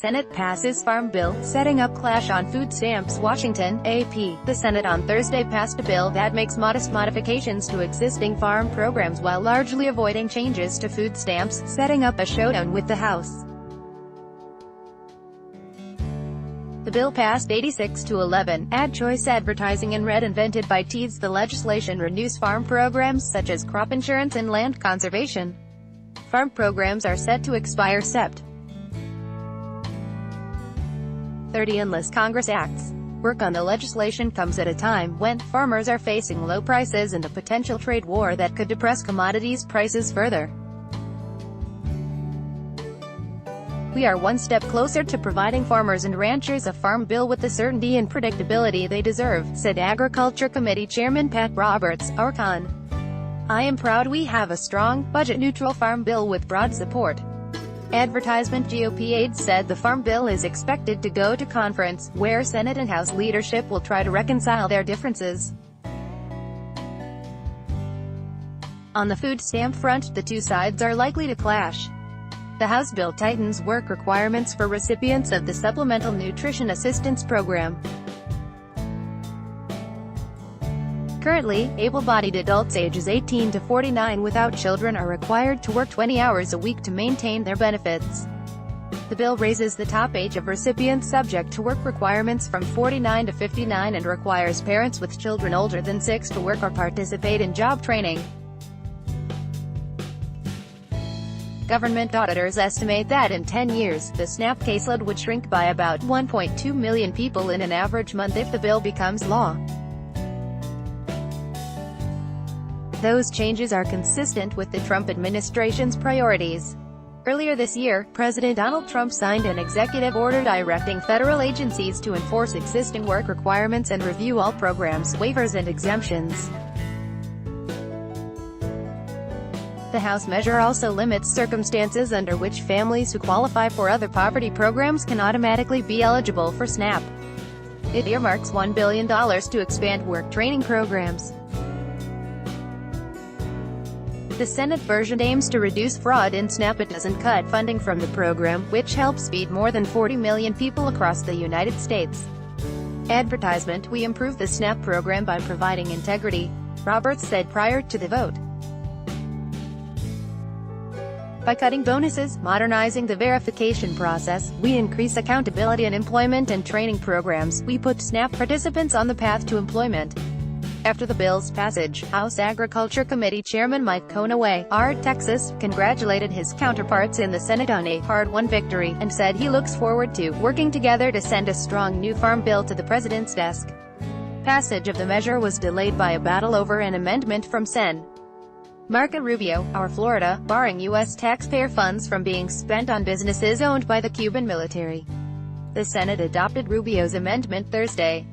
Senate passes Farm Bill, setting up clash on food stamps. Washington, AP. The Senate on Thursday passed a bill that makes modest modifications to existing farm programs while largely avoiding changes to food stamps, setting up a showdown with the House. The bill passed 86-11. Ad choice advertising in red invented by Teads. The legislation renews farm programs such as crop insurance and land conservation. Farm programs are set to expire Sept. 30 unless Congress acts. Work on the legislation comes at a time when farmers are facing low prices and a potential trade war that could depress commodities prices further. We are one step closer to providing farmers and ranchers a farm bill with the certainty and predictability they deserve, said Agriculture Committee Chairman Pat Roberts, Arcon. I am proud we have a strong, budget-neutral farm bill with broad support. Advertisement. GOP aides said the farm bill is expected to go to conference, where Senate and House leadership will try to reconcile their differences. On the food stamp front, the two sides are likely to clash. The House bill tightens work requirements for recipients of the Supplemental Nutrition Assistance Program. Currently, able-bodied adults ages 18 to 49 without children are required to work 20 hours a week to maintain their benefits. The bill raises the top age of recipients subject to work requirements from 49 to 59 and requires parents with children older than 6 to work or participate in job training. Government auditors estimate that in 10 years, the SNAP caseload would shrink by about 1.2 million people in an average month if the bill becomes law. Those changes are consistent with the Trump administration's priorities. Earlier this year, President Donald Trump signed an executive order directing federal agencies to enforce existing work requirements and review all programs, waivers and exemptions. The House measure also limits circumstances under which families who qualify for other poverty programs can automatically be eligible for SNAP. It earmarks $1 billion to expand work training programs. The Senate version aims to reduce fraud in SNAP. It doesn't cut funding from the program, which helps feed more than 40 million people across the United States. Advertisement. We improve the SNAP program by providing integrity, Roberts said prior to the vote. By cutting bonuses, modernizing the verification process, we increase accountability in employment and training programs. We put SNAP participants on the path to employment. After the bill's passage, House Agriculture Committee Chairman Mike Conaway, R. Texas, congratulated his counterparts in the Senate on a hard-won victory, and said he looks forward to working together to send a strong new farm bill to the president's desk. Passage of the measure was delayed by a battle over an amendment from Sen. Marco Rubio, our Florida, barring U.S. taxpayer funds from being spent on businesses owned by the Cuban military. The Senate adopted Rubio's amendment Thursday.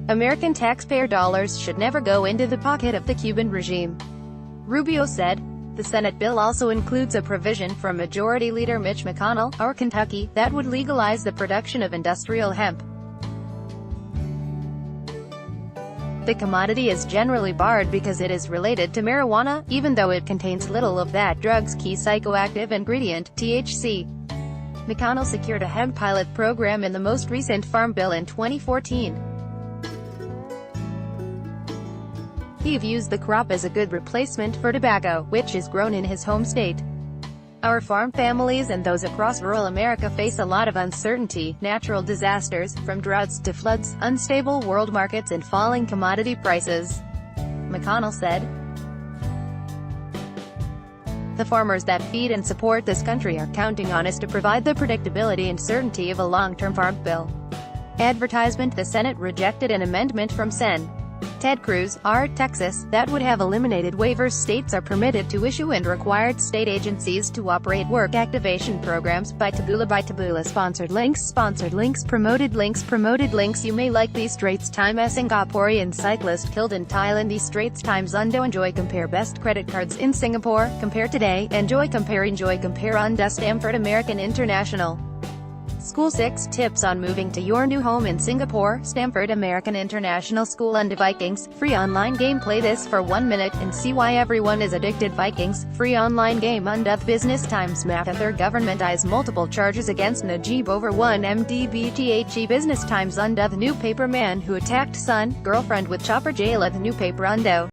American taxpayer dollars should never go into the pocket of the Cuban regime, Rubio said. The Senate bill also includes a provision from Majority Leader Mitch McConnell, our Kentucky, that would legalize the production of industrial hemp. The commodity is generally barred because it is related to marijuana, even though it contains little of that drug's key psychoactive ingredient, THC. McConnell secured a hemp pilot program in the most recent farm bill in 2014. He views the crop as a good replacement for tobacco, which is grown in his home state. Our farm families and those across rural America face a lot of uncertainty, natural disasters, from droughts to floods, unstable world markets and falling commodity prices, McConnell said. The farmers that feed and support this country are counting on us to provide the predictability and certainty of a long-term farm bill. Advertisement. The Senate rejected an amendment from Sen. Ted Cruz, R. Texas, that would have eliminated waivers states are permitted to issue and required state agencies to operate work activation programs. By Taboola sponsored links, promoted links. You may like the Straits Time. A Singaporean cyclist killed in Thailand. The Straits Times. Undo enjoy compare best credit cards in Singapore, compare today, enjoy compare on Stamford American International. School 6 Tips on moving to your new home in Singapore. Stanford American International School and Vikings. Free online game. Play this for 1 minute and see why everyone is addicted. Vikings. Free online game. Under Business Times. Mahathir government eyes multiple charges against Najib over 1 MDBTHE. Business Times. Under the new paper man who attacked son, girlfriend with chopper. Jail at the new paper. Undo.